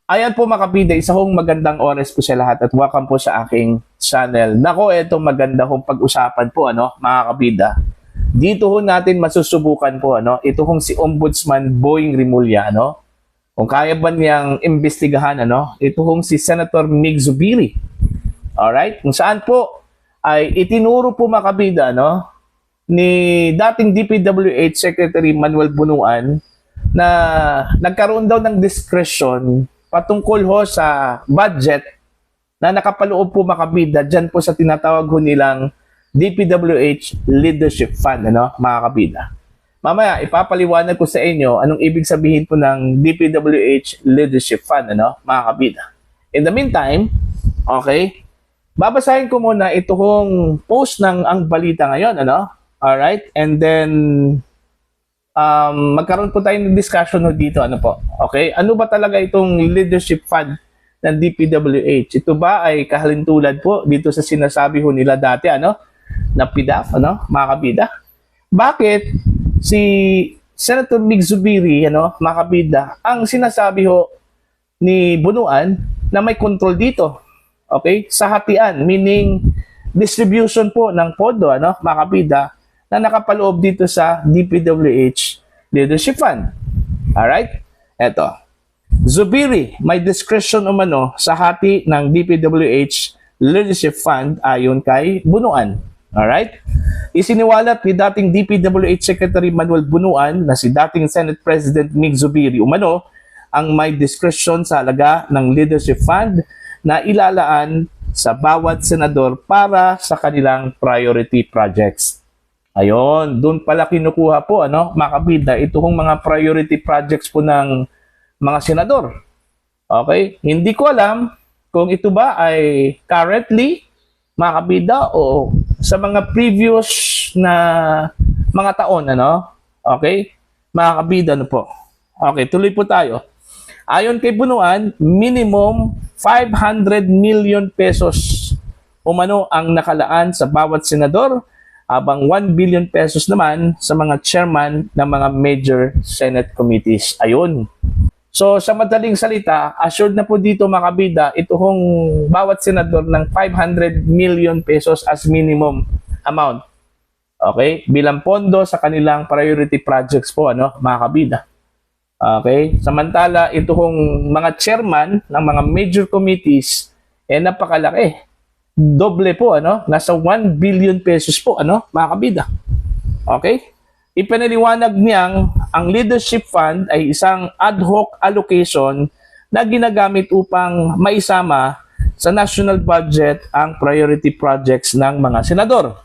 Ayan po mga kabida, isa hong magandang oras po sa lahat at welcome po sa aking channel. Nako, ito maganda hong pag-usapan po mga kabida. Dito ho natin masusubukan po ito hong si Ombudsman Boying Rimulya kung kaya ba niyang imbestigahan ito hong si Senator Mig Zubiri. Alright, kung saan po ay itinuro po mga kabida ni dating DPWH Secretary Manuel Bunuan na nagkaroon daw ng discretion patungkol ho sa budget na nakapaloob po mga kabida dyan po sa tinatawag ho nilang DPWH Leadership Fund, mga kabida. Mamaya, ipapaliwanag ko sa inyo anong ibig sabihin po ng DPWH Leadership Fund, mga kabida. In the meantime, okay, babasahin ko muna ito hong post ng Ang Balita ngayon, alright, and then magkaroon po tayo ng discussion dito, okay? Ano ba talaga itong leadership fund ng DPWH? Ito ba ay kahalintulad po dito sa sinasabi ho nila dati, na PDAF, mga kabida? Bakit si Senator Mig Zubiri, mga kabida, ang sinasabi ho ni Bunuan na may control dito, okay? Sa hatian, meaning distribution po ng pondo, mga kabida, na nakapaloob dito sa DPWH Leadership Fund. Alright? Eto. Zubiri, may discretion umano sa hati ng DPWH Leadership Fund ayon kay Bunuan. Alright? Isiniwalat ni dating DPWH Secretary Manuel Bunuan na si dating Senate President Mig Zubiri umano ang may discretion sa halaga ng Leadership Fund na ilalaan sa bawat senador para sa kanilang priority projects. Ayon, doon pala kinukuha po, mga kabida, ito hong mga priority projects po ng mga senador. Okay? Hindi ko alam kung ito ba ay currently, mga kabida, o sa mga previous na mga taon, Okay? Mga kabida, po. Okay, tuloy po tayo. Ayon kay Bunuan, minimum 500 million pesos umano ang nakalaan sa bawat senador, habang 1 billion pesos naman sa mga chairman ng mga major Senate committees. Ayun. So, sa madaling salita, assured na po dito mga kabida, ito hong bawat senador ng 500 million pesos as minimum amount. Okay? Bilang pondo sa kanilang priority projects po, mga kabida. Okay? Samantala, ito hong mga chairman ng mga major committees, napakalaki. Doble po, nasa 1 billion pesos po, mga kabida. Okay? Ipinaliwanag niyang ang leadership fund ay isang ad hoc allocation na ginagamit upang maisama sa national budget ang priority projects ng mga senador.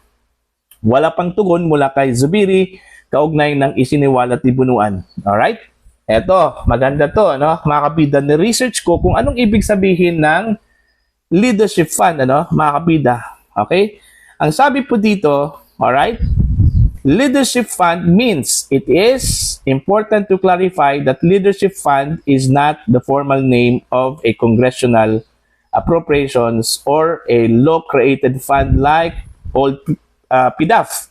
Wala pang tugon mula kay Zubiri kaugnay ng isiniwalat ni Bunuan. Alright? Eto, maganda to, mga kabida. Ni-research ko kung anong ibig sabihin ng leadership fund, mga kabida. Okay? Ang sabi po dito, alright, leadership fund means it is important to clarify that leadership fund is not the formal name of a congressional appropriations or a law-created fund like old PDAF.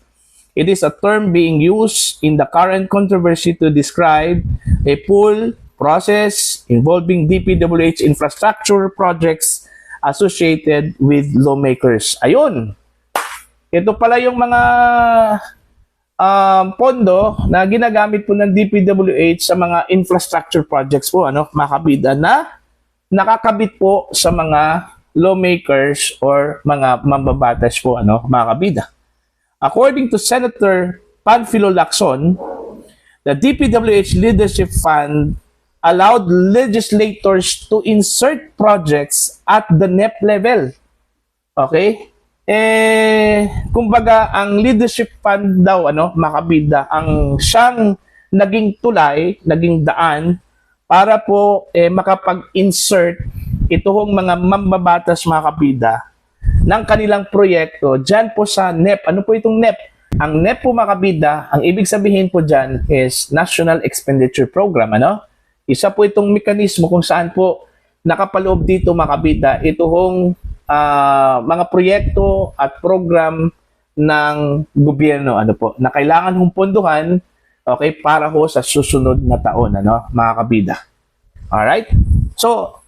It is a term being used in the current controversy to describe a pool process involving DPWH infrastructure projects associated with lawmakers. Ayun. Ito pala yung mga pondo na ginagamit po ng DPWH sa mga infrastructure projects po, mga kabida, na nakakabit po sa mga lawmakers or mga mambabatas po, mga kabida. According to Senator Panfilo Lacson, the DPWH Leadership Fund allowed legislators to insert projects at the NEP level. Okay? Kumbaga, ang leadership fund daw, mga kabida, ang siyang naging tulay, naging daan, para po makapag-insert itong mga mambabatas, mga kabida, ng kanilang proyekto dyan po sa NEP. Ano po itong NEP? Ang NEP po, mga kabida, ang ibig sabihin po dyan is National Expenditure Program, Isa po itong mekanismo kung saan po nakapaloob dito, mga kabida, itong mga proyekto at program ng gobyerno, na kailangan hong pondohan, okay, para ho sa susunod na taon, mga kabida. Alright? So,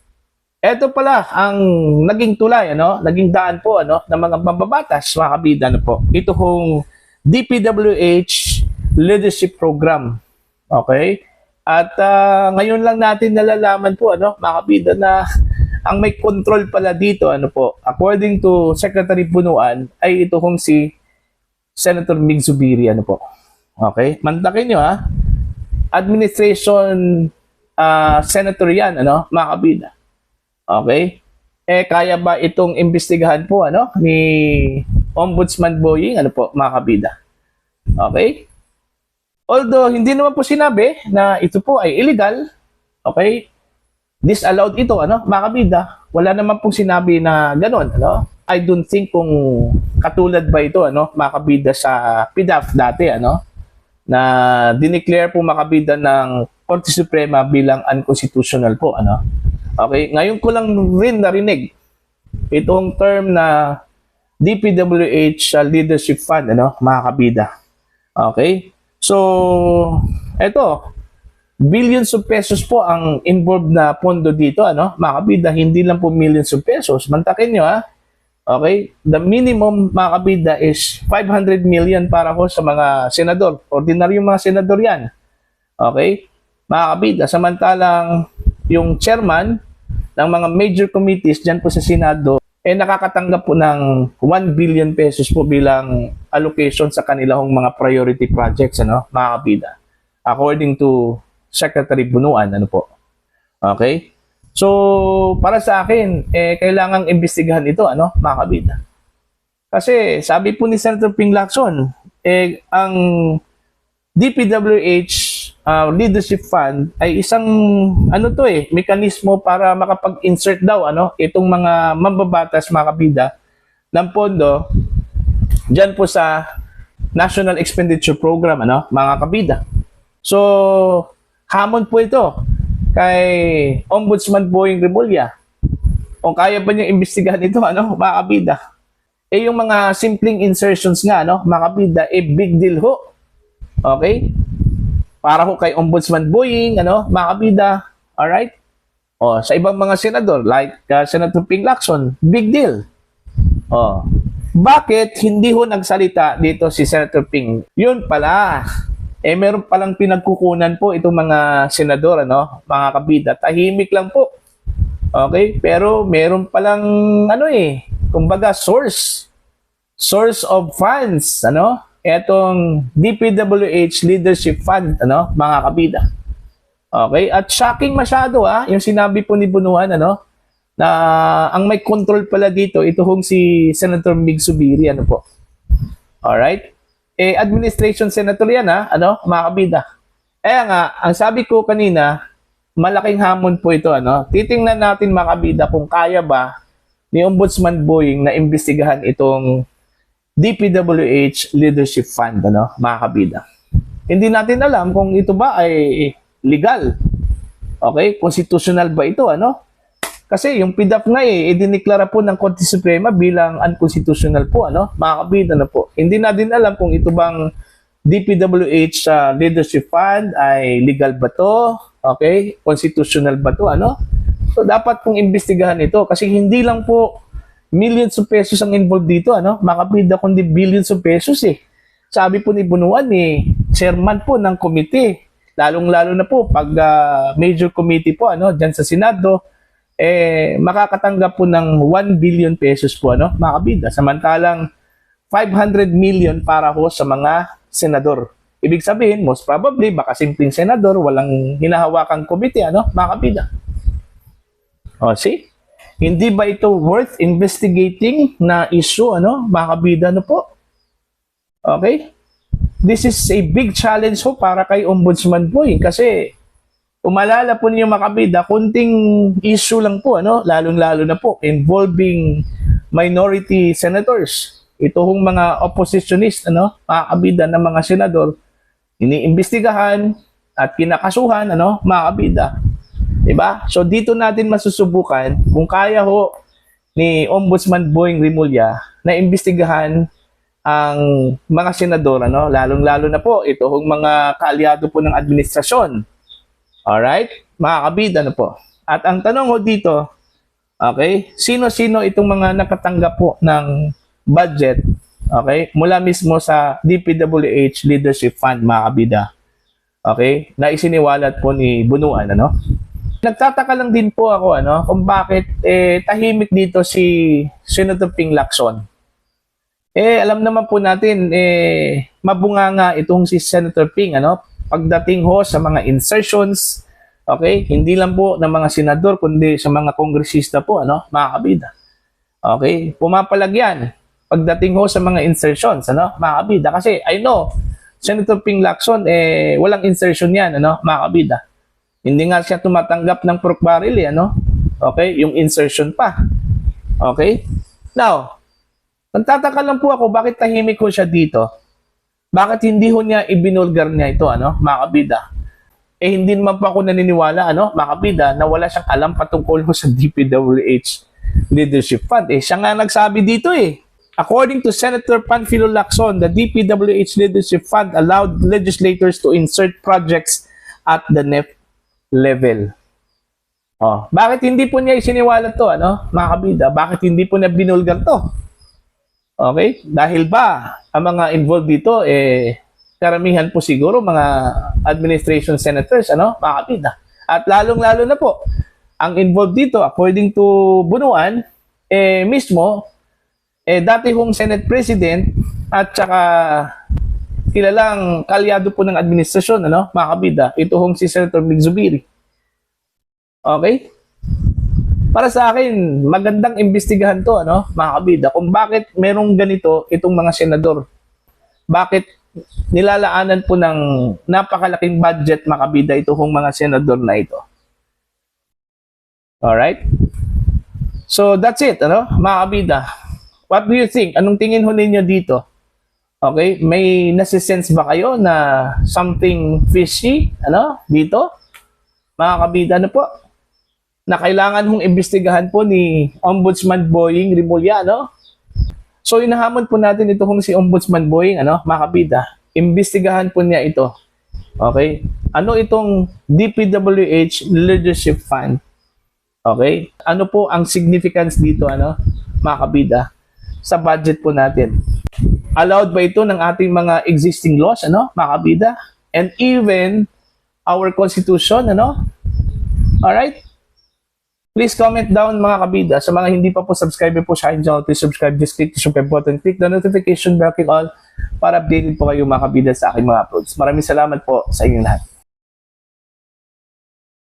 Ito pala ang naging tulay, ano, naging daan po, ano, ng mga mambabatas, mga kabida, ano po. Ito hong DPWH Leadership Program. Okay? At ngayon lang natin nalalaman po, ano, mga kabida, na ang may control pala dito, ano po, according to Secretary Bunuan, ay ito hong si Senator Mig Zubiri, ano po. Okay? Mantakin nyo, ha? Administration senator yan, ano, mga kabida. Okay? Kaya ba itong imbestigahan po, ano, ni Ombudsman Boying, ano po, mga kabida? Okay? Although, hindi naman po sinabi na ito po ay illegal, okay? Disallowed ito, ano, mga kabida. Wala naman pong sinabi na gano'n, ano? I don't think kung katulad ba ito, ano, mga kabida sa PDAF dati, ano, na dineclare po mga kabida ng Korte Suprema bilang unconstitutional po, ano. Okay, ngayon ko lang rin narinig itong term na DPWH Leadership Fund, ano, mga kabida. Okay? So, eto, billions of pesos po ang involved na pondo dito, ano, mga kabida, hindi lang po millions of pesos. Mantakin nyo, ha? Okay? The minimum, mga kabida, is 500 million para ho sa mga senador. Ordinaryong mga senador yan. Okay? Mga kabida, samantalang yung chairman ng mga major committees dyan po sa Senado, nakakatanggap po ng 1 billion pesos po bilang allocation sa kanilang mga priority projects, ano, mga kabida. According to Secretary Bunuan, ano po. Okay? So, para sa akin, kailangang imbestigahan ito, ano, mga kabida. Kasi, sabi po ni Senator Ping Lacson, ang DPWH Leadership Fund ay isang ano to mekanismo para makapag-insert daw itong mga mambabatas, mga kabida, ng pondo diyan po sa National Expenditure Program, ano, mga kabida. So, hamon po ito kay Ombudsman Boying Rimulya. Kung kaya ba niyang imbestigahan ito, ano, mga kabida. Yung mga simpleng insertions nga, ano, mga kabida, big deal ho. Okay? Para ho kay Ombudsman Boying, ano, mga kabida, alright? O, sa ibang mga senador, like Senator Ping Lacson, big deal. O, bakit hindi ho nagsalita dito si Senator Ping? Yun pala, meron palang pinagkukunan po itong mga senador, ano, mga kabida. Tahimik lang po. Okay? Pero meron palang, kumbaga, source of funds, ano, etong DPWH Leadership Fund, ano, mga kabida. Okay? At shocking masyado, yung sinabi po ni Bunuan, ano, na ang may control pala dito, ito hong si Senator Mig Zubiri, ano po. Alright? Administration senator yan, ano, mga kabida. Nga, ang sabi ko kanina, malaking hamon po ito, ano. Titingnan natin, mga kabida, kung kaya ba ni Ombudsman Boying na imbestigahan itong DPWH Leadership Fund, ano, mga kabida. Hindi natin alam kung ito ba ay legal. Okay? Constitutional ba ito, ano? Kasi yung PDAF nga idineklara po ng Korte Suprema bilang unconstitutional po, ano, mga kabida, ano po. Hindi natin alam kung ito bang DPWH Leadership Fund ay legal ba to? Okay? Constitutional ba to, ano? So, dapat pong imbestigahan ito kasi hindi lang po millions of pesos ang involved dito, ano, mga kabida, kundi billions of pesos Sabi po ni Bunuan, chairman po ng committee, lalong-lalo na po pag major committee po, ano, dyan sa Senado, makakatanggap po ng 1 billion pesos po, ano, mga kabida. Samantalang 500 million para ho sa mga senador. Ibig sabihin, most probably, baka simpleng senador, walang hinahawakang committee, ano, mga kabida. O, see? Hindi ba ito worth investigating na issue, ano, mga kabida, ano po? Okay? This is a big challenge ho para kay Ombudsman Boying kasi umalala po niyo, mga kabida, kunting issue lang po, ano, lalong-lalo na po involving minority senators. Ito hong mga oppositionist, ano, mga kabida, ng mga senador, iniimbestigahan at kinakasuhan, ano, mga kabida. Diba? So dito natin masusubukan kung kaya ho ni Ombudsman Boying Rimulya na imbestigahan ang mga senador, ano, lalong-lalo na po ito hong mga kaalyado po ng administrasyon. Alright? Mga kabida, ano po. At ang tanong ho dito, Okay? Sino-sino itong mga nakatanggap po ng budget, okay, mula mismo sa DPWH Leadership Fund, mga kabida. Okay? Na isiniwalat po ni Bunuan, ano? Nagtataka lang din po ako, ano, kung bakit tahimik dito si Senator Ping Lacson. Alam naman po natin, mabunganga itong si Senator Ping, ano, pagdating ho sa mga insertions, okay, hindi lang po ng mga senador, kundi sa mga kongresista po, ano, mga kabida. Okay, pumapalag yan pagdating ho sa mga insertions, ano, mga kabida. Kasi I know, Senator Ping Lacson, walang insertion yan, ano, mga kabida. Hindi nga siya tumatanggap ng pork barrel, ano? Okay, yung insertion pa. Okay? Now, nagtataka lang po ako bakit tahimik ko siya dito. Bakit hindi ho niya ibinulgar niya ito, ano, mga kabida? Hindi naman po ako naniniwala, ano, mga kabida, na wala siyang alam patungkol ho sa DPWH Leadership Fund. Siya nga nagsabi dito According to Senator Panfilo Lacson, the DPWH Leadership Fund allowed legislators to insert projects at the NEP level. Bakit hindi po niya isiniwalat to, ano, mga kabida? Bakit hindi po niya binulgar to? Okay? Dahil ba ang mga involved dito, karamihan po siguro mga administration senators, ano, mga kabida. At lalong-lalo na po, ang involved dito, according to Bunuan, mismo, dati hong Senate President at saka kilalang kalyado po ng administrasyon, ano, mga kabida, ito hong si Senator Mig Zubiri. Okay? Para sa akin, magandang imbestigahan to, ano, mga kabida, kung bakit merong ganito itong mga senador. Bakit nilalaanan po ng napakalaking budget, mga kabida, ito hong mga senador na ito. Alright? So, that's it, ano, mga kabida. What do you think? Anong tingin ho ninyo dito? Okay, may nasisense ba kayo na something fishy, ano, dito? Mga kabida, ano po? Na kailangan hong imbestigahan po ni Ombudsman Boying Rimulya, no? So, inahamon po natin ito kung si Ombudsman Boying, ano, mga kabida. Imbestigahan po niya ito. Okay? Ano itong DPWH Leadership Fund? Okay? Ano po ang significance dito, ano, mga kabida, sa budget po natin? Allowed ba ito ng ating mga existing laws, ano, mga kabida? And even our constitution, ano? Alright? Please comment down, mga kabida. Sa mga hindi pa po subscribe po sa akin channel, please subscribe. Just click the subscribe button, click the notification bell, click all para updated po kayo, mga kabida, sa aking mga uploads. Maraming salamat po sa inyong lahat.